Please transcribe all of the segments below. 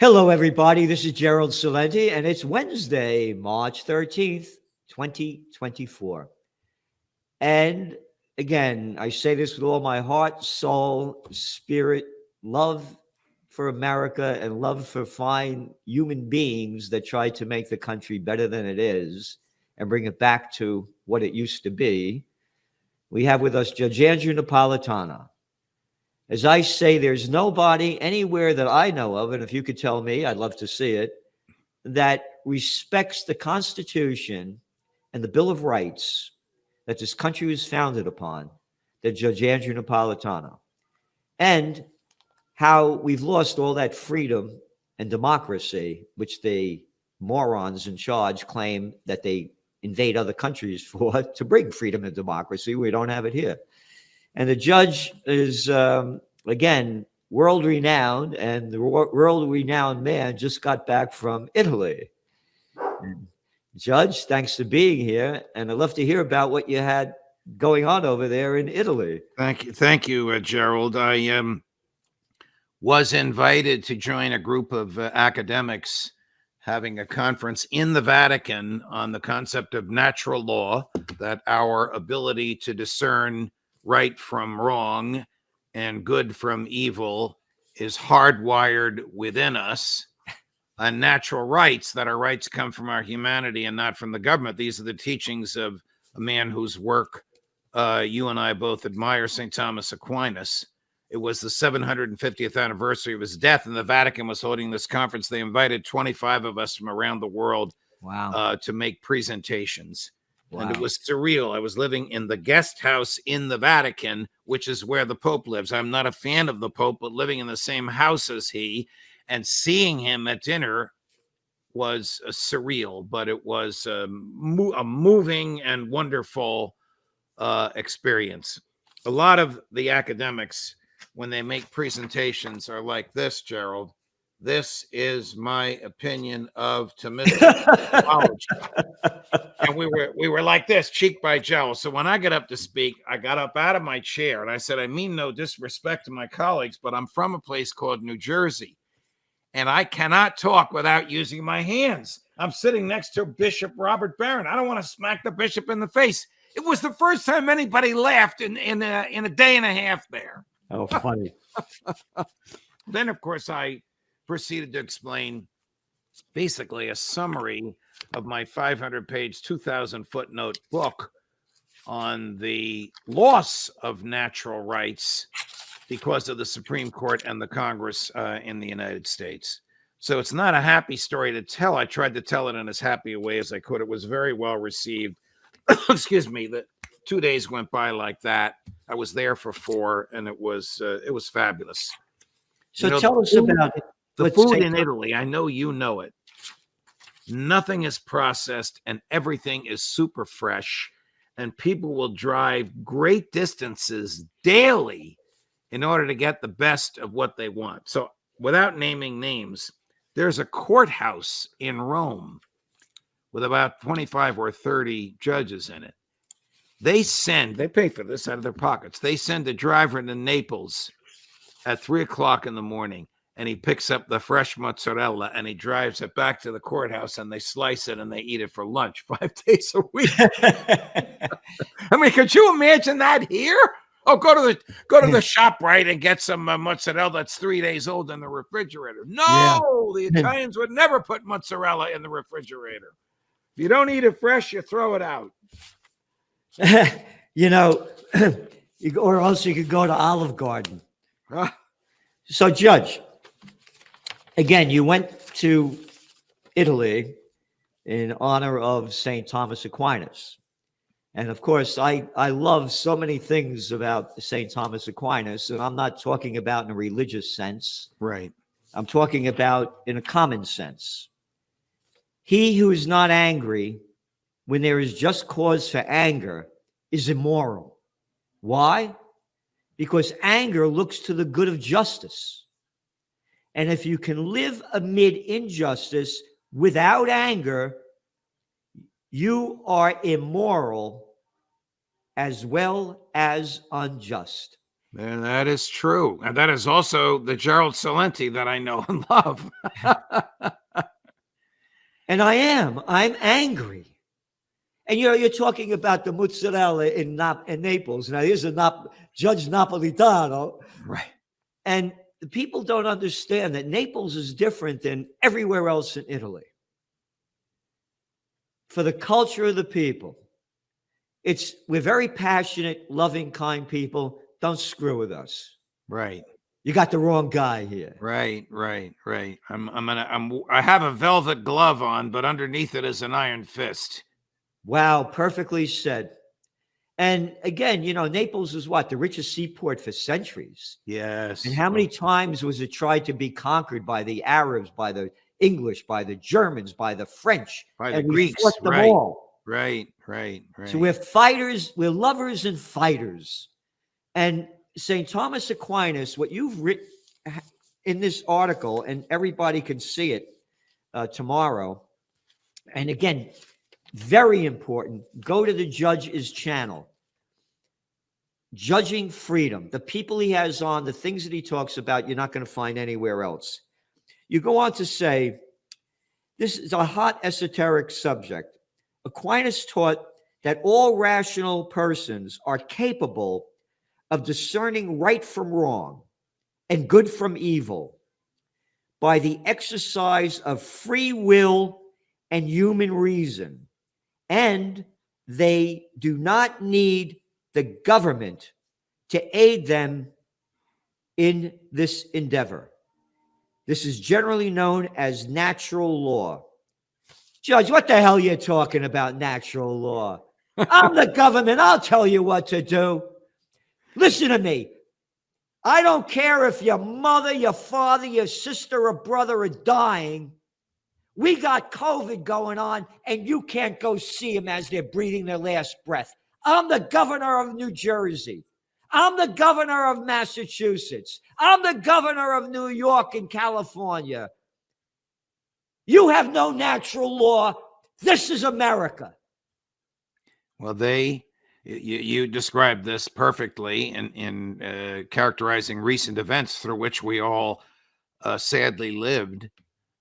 Hello, everybody. This is Gerald Salenti, and it's Wednesday, March 13th, 2024. And again, I say this with all my heart, soul, spirit, love for America, and love for fine human beings that try to make the country better than it is and bring it back to what it used to be. We have with us Judge Andrew Napolitano. As I say, there's nobody anywhere that I know of, and if you could tell me, I'd love to see it, that respects the Constitution and the Bill of Rights that this country was founded upon than Judge Andrew Napolitano. And how we've lost all that freedom and democracy, which the morons in charge claim that they invade other countries for to bring freedom and democracy. We don't have it here. And the judge is, again, world renowned, and the world renowned man just got back from Italy. And Judge, thanks for being here. And I'd love to hear about what you had going on over there in Italy. Thank you, Gerald. I was invited to join a group of academics having a conference in the Vatican on the concept of natural law, that our ability to discern right from wrong and good from evil is hardwired within us, and natural rights, that our rights come from our humanity and not from the government. These are the teachings of a man whose work you and I both admire, St. Thomas Aquinas. It was the 750th anniversary of his death, and the Vatican was holding this conference. They invited 25 of us from around the world to make presentations. Wow. And it was surreal. I was living in the guest house in the Vatican, which is where the Pope lives. I'm not a fan of the Pope, but living in the same house as he and seeing him at dinner was surreal, but it was a moving and wonderful experience. A lot of the academics, when they make presentations, are like this, Gerald. This is my opinion of Thomistic theology. And we were like this, cheek by jowl. So when I got up to speak, I got up out of my chair and I said, I mean no disrespect to my colleagues, but I'm from a place called New Jersey, and I cannot talk without using my hands. I'm sitting next to Bishop Robert Barron. I don't want to smack the bishop in the face. It was the first time anybody laughed in a day and a half there. Oh, funny. Then, of course, I proceeded to explain basically a summary of my 500-page, 2,000-footnote book on the loss of natural rights because of the Supreme Court and the Congress in the United States. So it's not a happy story to tell. I tried to tell it in as happy a way as I could. It was very well received. Excuse me. The 2 days went by like that. I was there for 4, and it was fabulous. So tell us about it. The food in Italy, I know you know it. Nothing is processed and everything is super fresh, and people will drive great distances daily in order to get the best of what they want. So without naming names, there's a courthouse in Rome with about 25 or 30 judges in it. They pay for this out of their pockets. They send a driver to Naples at 3 o'clock in the morning, and he picks up the fresh mozzarella and he drives it back to the courthouse, and they slice it and they eat it for lunch 5 days a week. I mean, could you imagine that here? Oh, go to the shop, right, and get some mozzarella that's 3 days old in the refrigerator. No, The Italians would never put mozzarella in the refrigerator. If you don't eat it fresh, you throw it out. Or else you could go to Olive Garden. So, Judge, again, you went to Italy in honor of St. Thomas Aquinas. And of course, I love so many things about St. Thomas Aquinas, and I'm not talking about in a religious sense. Right. I'm talking about in a common sense. He who is not angry when there is just cause for anger is immoral. Why? Because anger looks to the good of justice. And if you can live amid injustice without anger, you are immoral as well as unjust. And that is true. And that is also the Gerald Celente that I know and love. And I'm angry. And you're talking about the mozzarella in Naples. Now, here's a Judge Napolitano. Right. And the people don't understand that Naples is different than everywhere else in Italy. For the culture of the people, we're very passionate, loving, kind people. Don't screw with us. Right. You got the wrong guy here. Right. I have a velvet glove on, but underneath it is an iron fist. Wow, perfectly said. And again, Naples is what? The richest seaport for centuries. Yes. And how many times was it tried to be conquered by the Arabs, by the English, by the Germans, by the French, by the and Greeks? We fought them Right. all. Right. So we're fighters, we're lovers and fighters. And St. Thomas Aquinas, what you've written in this article, and everybody can see it tomorrow. And again, very important, go to the Judge's channel. Judging Freedom, the people he has on, the things that he talks about, you're not going to find anywhere else. You go on to say, this is a hot esoteric subject. Aquinas taught that all rational persons are capable of discerning right from wrong and good from evil by the exercise of free will and human reason. And they do not need the government to aid them in this endeavor. This is generally known as natural law. Judge, what the hell are you talking about, natural law? I'm the government. I'll tell you what to do. Listen to me. I don't care if your mother, your father, your sister, or brother are dying. We got COVID going on, and you can't go see them as they're breathing their last breath. I'm the governor of New Jersey. I'm the governor of Massachusetts. I'm the governor of New York and California. You have no natural law. This is America. Well, you described this perfectly in characterizing recent events through which we all sadly lived.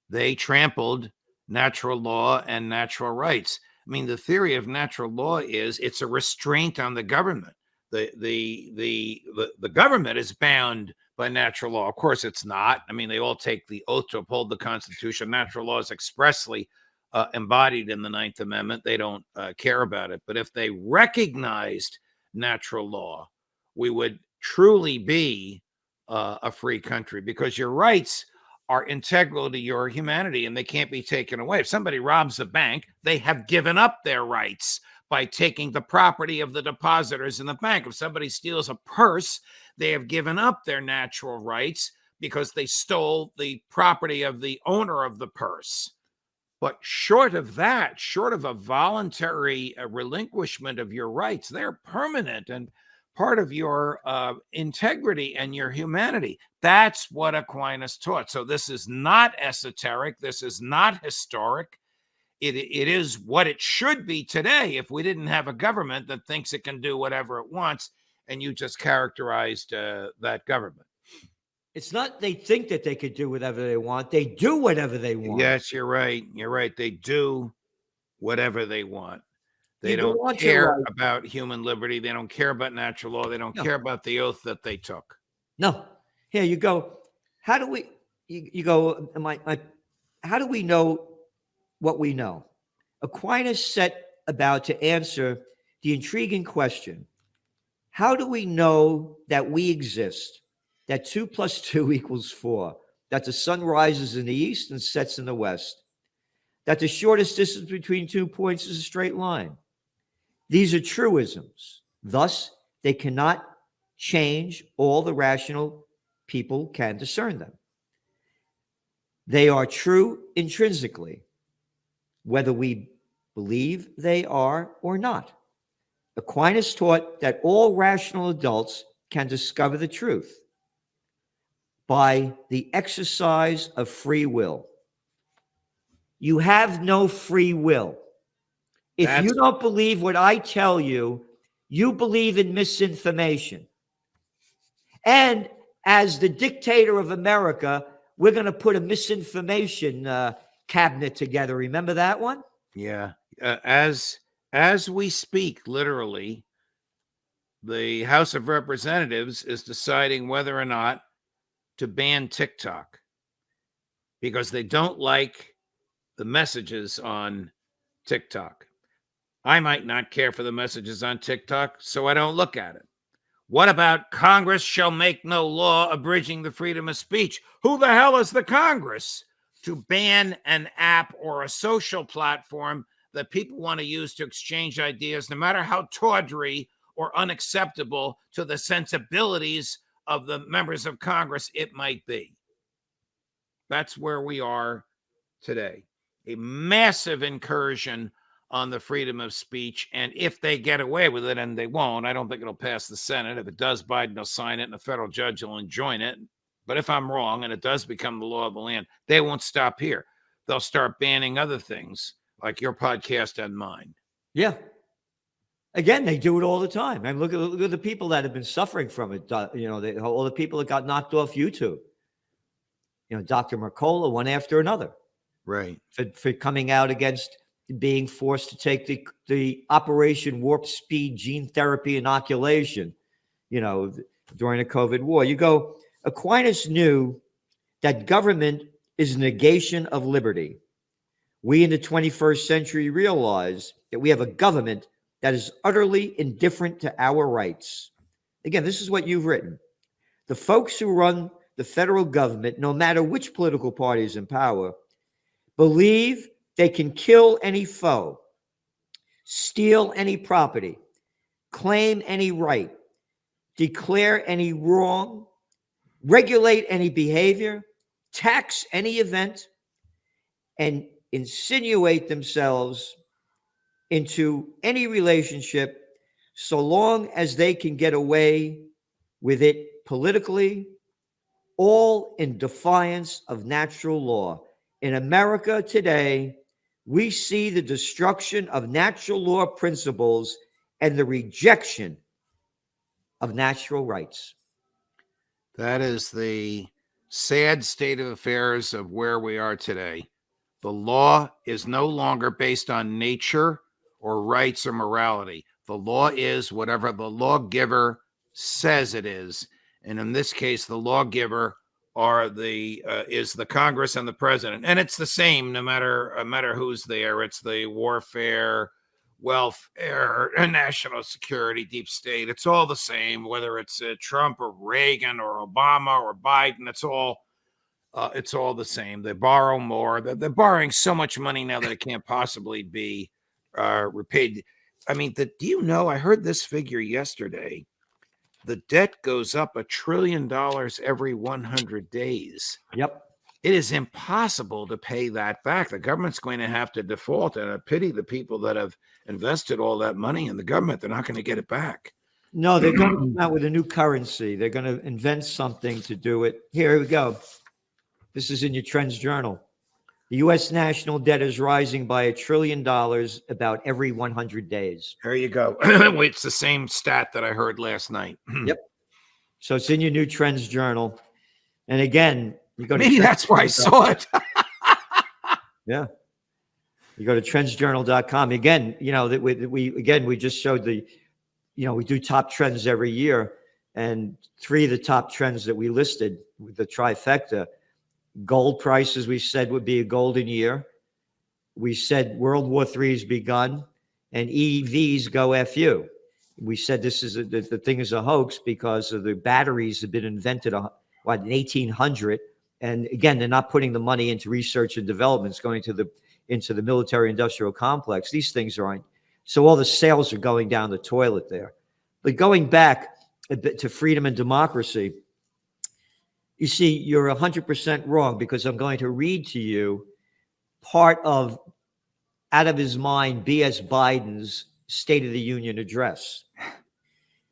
They trampled natural law and natural rights. I mean, the theory of natural law is it's a restraint on the government. The government is bound by natural law. Of course, it's not. I mean, they all take the oath to uphold the Constitution. Natural law is expressly embodied in the Ninth Amendment. They don't care about it. But if they recognized natural law, we would truly be a free country, because your rights are integral to your humanity and they can't be taken away. If somebody robs a bank, they have given up their rights by taking the property of the depositors in the bank. If somebody steals a purse, they have given up their natural rights because they stole the property of the owner of the purse. But short of that, short of a voluntary relinquishment of your rights, they're permanent and part of your integrity and your humanity. That's what Aquinas taught. So this is not esoteric. This is not historic. It is what it should be today if we didn't have a government that thinks it can do whatever it wants, and you just characterized that government. It's not they think that they could do whatever they want. They do whatever they want. Yes, you're right. You're right. They do whatever they want. They don't care about human liberty. They don't care about natural law. They don't care about the oath that they took. No. Here you go. How do we, you go, how do we know what we know? Aquinas set about to answer the intriguing question: how do we know that we exist? That 2 + 2 = 4, that the sun rises in the east and sets in the west, that the shortest distance between 2 points is a straight line. These are truisms. Thus, they cannot change. All the rational people can discern them. They are true intrinsically, whether we believe they are or not. Aquinas taught that all rational adults can discover the truth by the exercise of free will. You have no free will. If you don't believe what I tell you, you believe in misinformation. And as the dictator of America, we're going to put a misinformation cabinet together. Remember that one? Yeah. As we speak, literally, the House of Representatives is deciding whether or not to ban TikTok because they don't like the messages on TikTok. I might not care for the messages on TikTok, so I don't look at it. What about Congress shall make no law abridging the freedom of speech? Who the hell is the Congress to ban an app or a social platform that people want to use to exchange ideas, no matter how tawdry or unacceptable to the sensibilities of the members of Congress it might be? That's where we are today. A massive incursion on the freedom of speech. And if they get away with it, and they won't, I don't think it'll pass the Senate. If it does, Biden will sign it and a federal judge will enjoin it. But if I'm wrong and it does become the law of the land, they won't stop here. They'll start banning other things like your podcast and mine. Yeah. Again, they do it all the time. And look at the people that have been suffering from it. All the people that got knocked off YouTube. Dr. Mercola, one after another. Right. For coming out against being forced to take the Operation Warp Speed gene therapy inoculation, during the COVID war. You go, Aquinas knew that government is a negation of liberty. We in the 21st century realize that we have a government that is utterly indifferent to our rights. Again, this is what you've written. The folks who run the federal government, no matter which political party is in power, believe they can kill any foe, steal any property, claim any right, declare any wrong, regulate any behavior, tax any event, and insinuate themselves into any relationship so long as they can get away with it politically, all in defiance of natural law. In America today, we see the destruction of natural law principles and the rejection of natural rights. That is the sad state of affairs of where we are today. The law is no longer based on nature or rights or morality. The law is whatever the lawgiver says it is. And in this case, the lawgiver is the Congress and the president. And it's the same no matter who's there. It's the warfare, welfare, national security, deep state. It's all the same, whether it's Trump or Reagan or Obama or Biden. It's all the same. They borrow more. They're borrowing so much money now that it can't possibly be repaid. I mean, do you know, I heard this figure yesterday. The debt goes up $1 trillion every 100 days. Yep. It is impossible to pay that back. The government's going to have to default, and I pity the people that have invested all that money in the government. They're not going to get it back. No, they're going to come out with a new currency. They're going to invent something to do it. Here we go. This is in your Trends Journal. The U.S. national debt is rising by $1 trillion about every 100 days. There you go. It's the same stat that I heard last night. Yep. So it's in your new Trends Journal. And again, you go to maybe that's why I saw it. Yeah. You go to trendsjournal.com. Again, that we just showed we do top trends every year. And 3 of the top trends that we listed with the trifecta. Gold prices, we said, would be a golden year. We said World War III has begun, and EVs go FU. We said the thing is a hoax because of the batteries have been invented in 1800, and again, they're not putting the money into research and development. It's going into the military-industrial complex. These things aren't. So all the sales are going down the toilet there. But going back a bit to freedom and democracy. You see, you're 100% wrong because I'm going to read to you part of Out of His Mind, B.S. Biden's State of the Union address.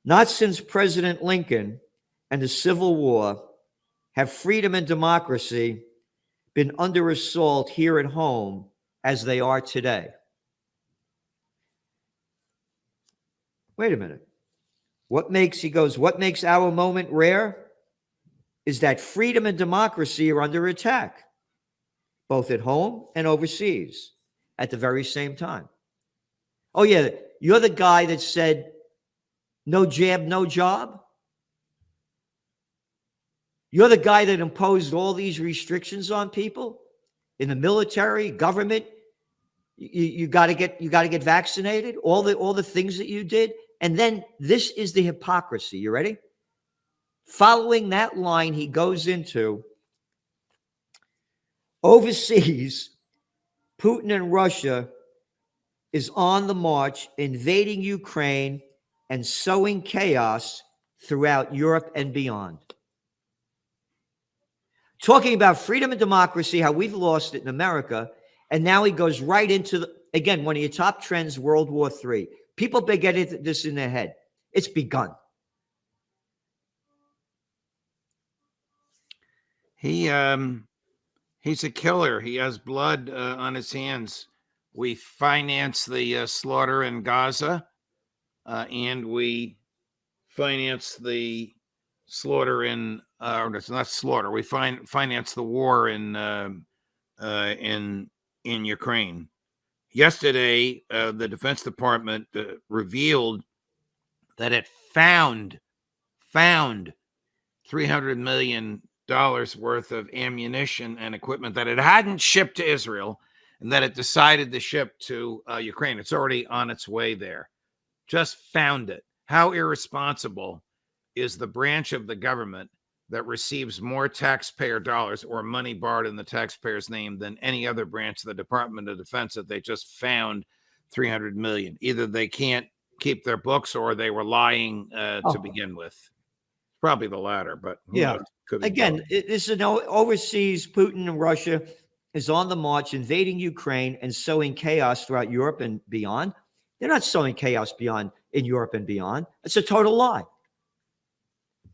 Not since President Lincoln and the Civil War have freedom and democracy been under assault here at home as they are today. Wait a minute. What makes our moment rare is that freedom and democracy are under attack, both at home and overseas at the very same time. Oh, yeah, you're the guy that said, no jab, no job. You're the guy that imposed all these restrictions on people in the military, government. You got to get vaccinated. All the things that you did, and then this is the hypocrisy. You ready? Following that line, he goes into overseas. Putin and Russia is on the march, invading Ukraine and sowing chaos throughout Europe and beyond. Talking about freedom and democracy, how we've lost it in America. And now he goes right into, again, one of your top trends, World War III. People been getting this in their head. It's begun. He's a killer. He has blood on his hands. We finance the slaughter in Gaza, and we finance the slaughter in, or it's not slaughter. We finance the war in Ukraine. Yesterday, the Defense Department revealed that it found $300 million worth of ammunition and equipment that it hadn't shipped to Israel, and that it decided to ship to Ukraine. It's already on its way there. Just found it. How irresponsible is the branch of the government that receives more taxpayer dollars or money borrowed in the taxpayer's name than any other branch of the Department of Defense that they just found $300 million? Either they can't keep their books or they were lying to begin with. Probably the latter, but yeah. Again, this is overseas. Putin and Russia is on the march, invading Ukraine and sowing chaos throughout Europe and beyond. They're not sowing chaos in Europe and beyond. It's a total lie.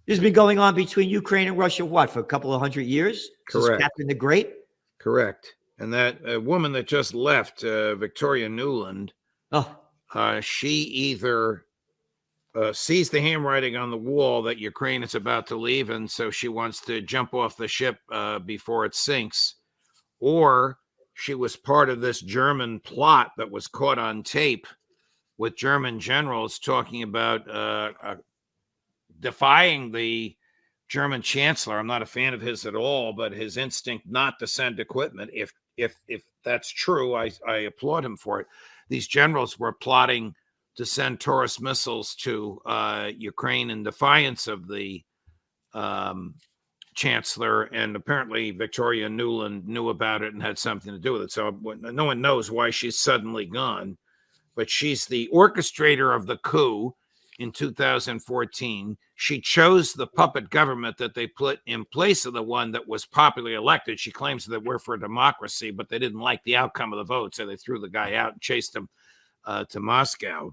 This has been going on between Ukraine and Russia, for a couple of 100 years? Correct. Since Catherine the Great? Correct. And that woman that just left, Victoria Nuland, she either sees the handwriting on the wall that Ukraine is about to leave, and so she wants to jump off the ship before it sinks, or she was part of this German plot that was caught on tape with German generals talking about defying the German chancellor. I'm not a fan of his at all, but his instinct not to send equipment, if that's true, I applaud him for it. These generals were plotting to send Taurus missiles to Ukraine in defiance of the chancellor, and apparently Victoria Nuland knew about it and had something to do with it. So no one knows why she's suddenly gone, but she's the orchestrator of the coup in 2014. She chose the puppet government that they put in place of the one that was popularly elected. She claims that we're for democracy, but they didn't like the outcome of the vote, so they threw the guy out and chased him to Moscow.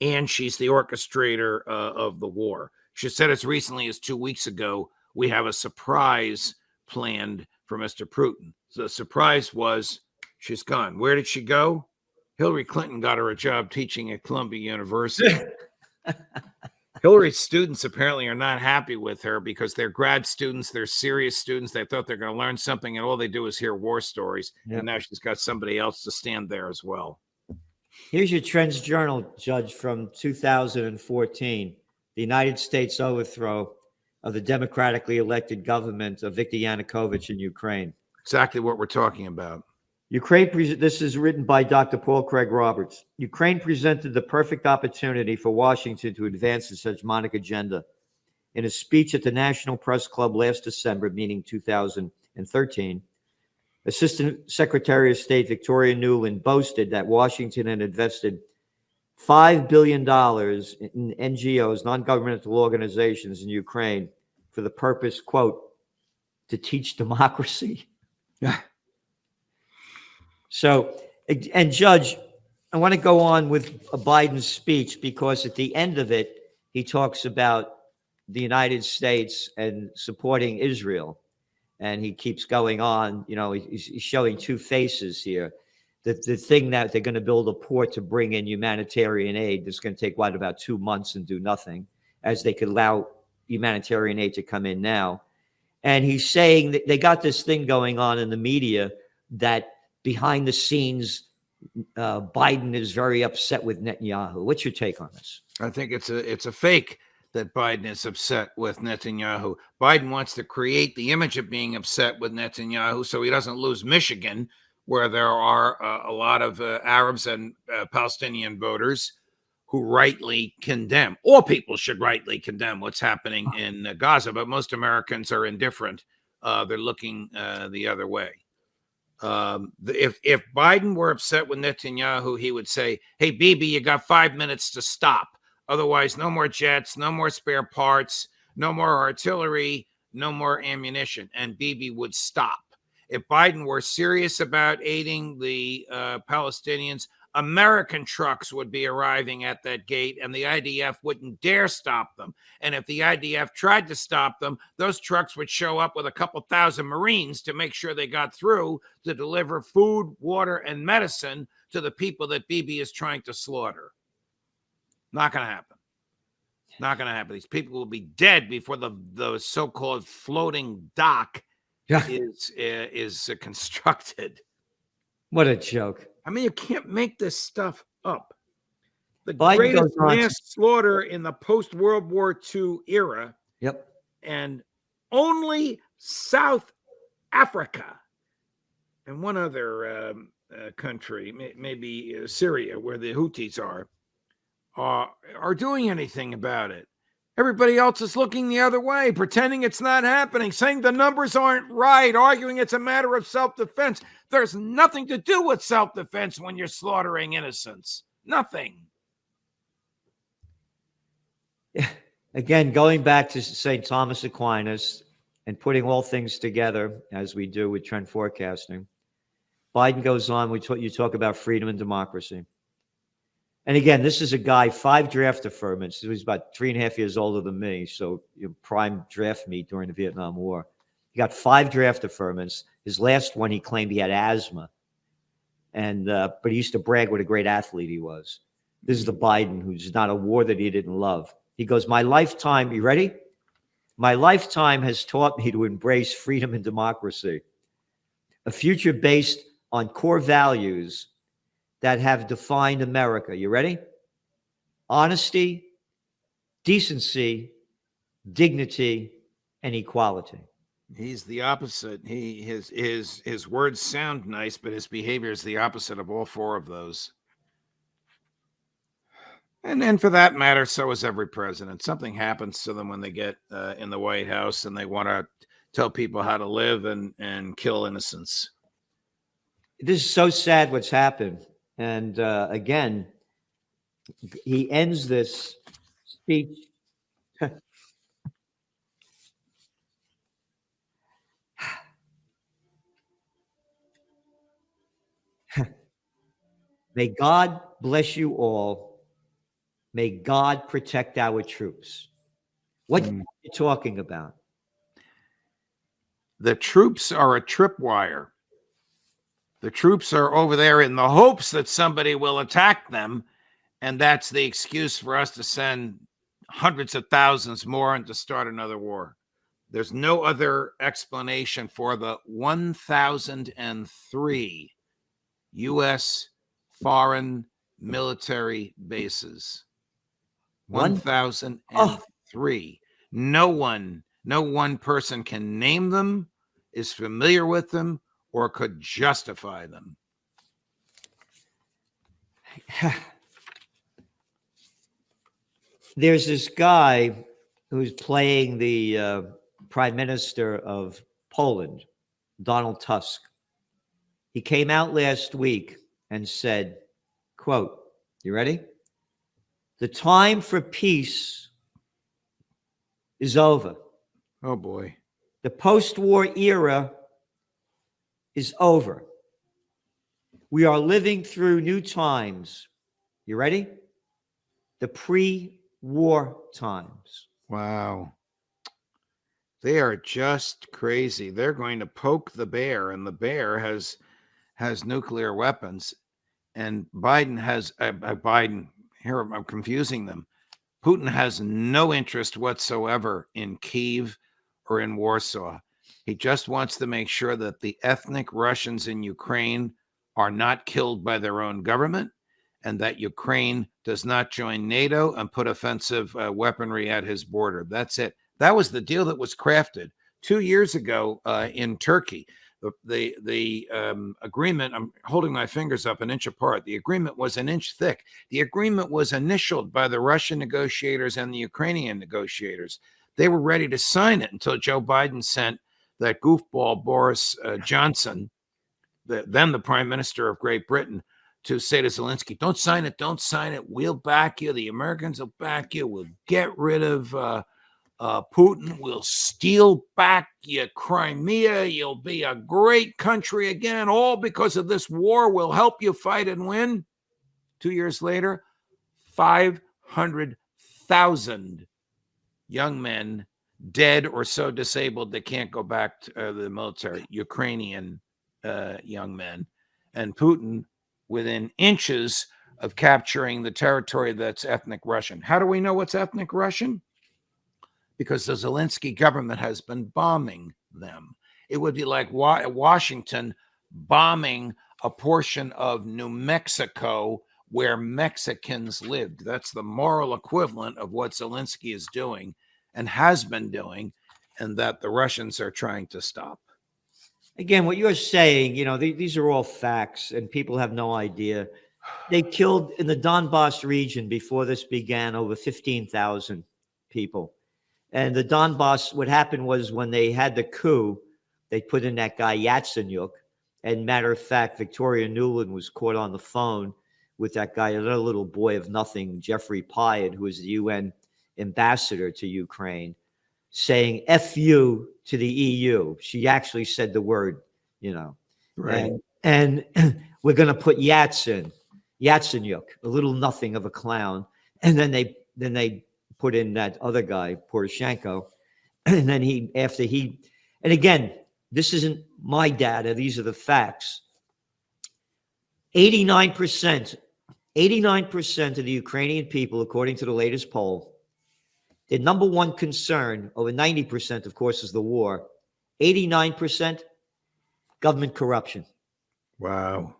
And she's the orchestrator of the war. She said as recently as 2 weeks ago, we have a surprise planned for Mr. Putin. So the surprise was she's gone. Where did she go? Hillary Clinton got her a job teaching at Columbia University. Hillary's students apparently are not happy with her because they're grad students. They're serious students. They thought they're going to learn something, and all they do is hear war stories. Yep. And now she's got somebody else to stand there as well. Here's your Trends Journal, Judge, from 2014. The United States overthrow of the democratically elected government of Viktor Yanukovych in Ukraine. Exactly what we're talking about. This is written by Dr. Paul Craig Roberts. Ukraine presented the perfect opportunity for Washington to advance its hegemonic agenda. In a speech at the National Press Club last December, meaning 2013, Assistant Secretary of State Victoria Nuland boasted that Washington had invested $5 billion in NGOs, non-governmental organizations in Ukraine for the purpose, quote, to teach democracy. So, and Judge, I want to go on with Biden's speech because at the end of it, he talks about the United States and supporting Israel. And he keeps going on, he's showing two faces here. the thing that they're going to build a port to bring in humanitarian aid that's going to take about 2 months and do nothing, as they could allow humanitarian aid to come in now. And he's saying that they got this thing going on in the media that behind the scenes, Biden is very upset with Netanyahu. What's your take on this? I think it's a fake that Biden is upset with Netanyahu. Biden wants to create the image of being upset with Netanyahu so he doesn't lose Michigan, where there are a lot of Arabs and Palestinian voters who rightly condemn. All people should rightly condemn what's happening in Gaza, but most Americans are indifferent. They're looking the other way. If Biden were upset with Netanyahu, he would say, "Hey, Bibi, you got 5 minutes to stop. Otherwise, no more jets, no more spare parts, no more artillery, no more ammunition." And Bibi would stop. If Biden were serious about aiding the Palestinians, American trucks would be arriving at that gate and the IDF wouldn't dare stop them. And if the IDF tried to stop them, those trucks would show up with a couple thousand Marines to make sure they got through to deliver food, water, and medicine to the people that Bibi is trying to slaughter. Not going to happen. Not going to happen. These people will be dead before the so-called floating dock is constructed. What a joke. I mean, you can't make this stuff up. The Biden greatest goes on mass slaughter in the post-World War II era. Yep. And only South Africa and one other country, maybe Syria, where the Houthis are doing anything about it. Everybody else is looking the other way, pretending it's not happening, saying the numbers aren't right, arguing it's a matter of self-defense. There's nothing to do with self-defense when you're slaughtering innocents. Nothing. Again, going back to St. Thomas Aquinas and putting all things together, as we do with trend forecasting, Biden goes on, you talk about freedom and democracy. And again, this is a guy, 5 draft deferments. He was about 3.5 years older than me, so prime draft me during the Vietnam War. He got 5 draft deferments. His last one, he claimed he had asthma, but he used to brag what a great athlete he was. This is the Biden who's not a war that he didn't love. He goes, "My lifetime," you ready? "My lifetime has taught me to embrace freedom and democracy, a future based on core values that have defined America." You ready? Honesty, decency, dignity, and equality. He's the opposite. His words sound nice, but his behavior is the opposite of all 4 of those. And for that matter, so is every president. Something happens to them when they get in the White House and they want to tell people how to live and kill innocents. This is so sad what's happened. And again, he ends this speech. May God bless you all. May God protect our troops. What are you talking about? The troops are a tripwire. The troops are over there in the hopes that somebody will attack them, and that's the excuse for us to send hundreds of thousands more and to start another war. There's no other explanation for the 1,003 U.S. foreign military bases. 1,003. No one person can name them, is familiar with them, or could justify them. There's this guy who's playing the prime minister of Poland, Donald Tusk. He came out last week and said, quote, you ready? "The time for peace is over. Oh, boy. The post-war era is over. We are living through new times." You ready? The pre-war times. Wow. They are just crazy. They're going to poke the bear, and the bear has has nuclear weapons, and Biden has Biden. Here I'm confusing them. Putin has no interest whatsoever in Kyiv or in Warsaw. He just wants to make sure that the ethnic Russians in Ukraine are not killed by their own government, and that Ukraine does not join NATO and put offensive weaponry at his border. That's it. That was the deal that was crafted 2 years ago in Turkey. The agreement, I'm holding my fingers up an inch apart. The agreement was an inch thick. The agreement was initialed by the Russian negotiators and the Ukrainian negotiators. They were ready to sign it until Joe Biden sent that goofball Boris Johnson, then the Prime Minister of Great Britain, to say to Zelensky, don't sign it, don't sign it. We'll back you. The Americans will back you. We'll get rid of Putin. We'll steal back your Crimea. You'll be a great country again, all because of this war. We'll help you fight and win. 2 years later, 500,000 young men dead or so disabled they can't go back to the military, Ukrainian young men. And Putin within inches of capturing the territory that's ethnic Russian. How do we know what's ethnic Russian? Because the Zelensky government has been bombing them. It would be like Washington bombing a portion of New Mexico where Mexicans lived. That's the moral equivalent of what Zelensky is doing and has been doing, and that the Russians are trying to stop. Again, what you're saying, these are all facts, and people have no idea. They killed in the Donbass region before this began over 15,000 people. And the Donbass, what happened was when they had the coup, they put in that guy Yatsenyuk. And matter of fact, Victoria Nuland was caught on the phone with that guy, another little boy of nothing, Jeffrey Pyatt, who is the UN ambassador to Ukraine, saying F you to the EU. She actually said the word, Right. And we're going to put Yatsenyuk, a little nothing of a clown. And then they put in that other guy, Poroshenko. And then and again, this isn't my data. These are the facts. 89% of the Ukrainian people, according to the latest poll, their number one concern, over 90%, of course, is the war. 89%, government corruption. Wow.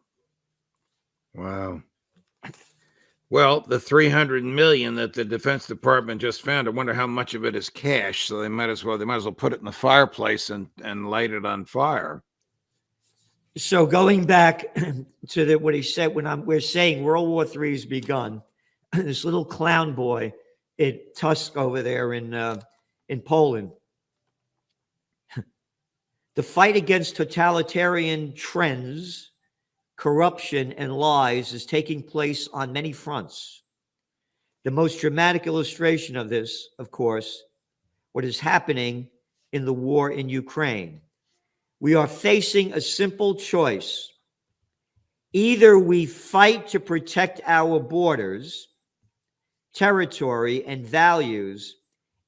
Well, the 300 million that the Defense Department just found, I wonder how much of it is cash. So they might as well put it in the fireplace and light it on fire. So going back to what he said, we're saying World War III has begun, this little clown boy at Tusk over there in Poland, the fight against totalitarian trends, corruption, and lies is taking place on many fronts. The most dramatic illustration of this, of course, what is happening in the war in Ukraine. We are facing a simple choice. Either we fight to protect our borders, territory, and values,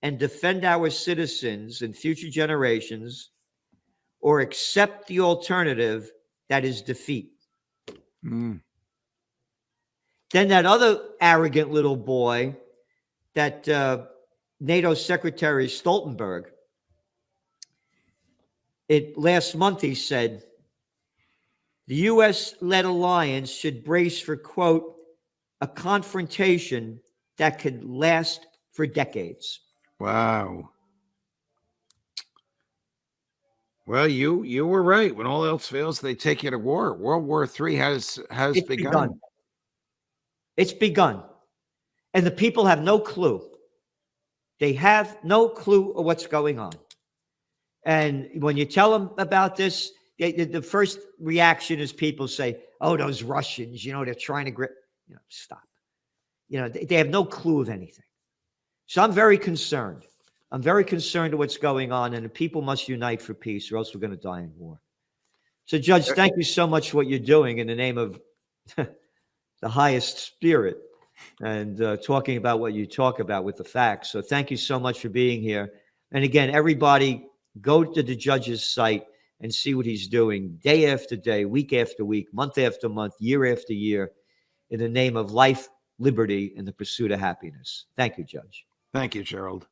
and defend our citizens and future generations, or accept the alternative that is defeat. Then that other arrogant little boy, that NATO Secretary Stoltenberg, last month he said, the U.S.-led alliance should brace for, quote, a confrontation that could last for decades. Wow. Well, you were right. When all else fails, they take you to war. World War III has begun. It's begun. And the people have no clue. They have no clue of what's going on. And when you tell them about this, the first reaction is people say, oh, those Russians, they're trying to stop. They have no clue of anything. So I'm very concerned. I'm very concerned to what's going on, and the people must unite for peace, or else we're going to die in war. So, Judge, thank you so much for what you're doing in the name of the highest spirit and talking about what you talk about with the facts. So thank you so much for being here. And again, everybody, go to the judge's site and see what he's doing day after day, week after week, month after month, year after year, in the name of life, liberty, and the pursuit of happiness. Thank you, Judge. Thank you, Gerald.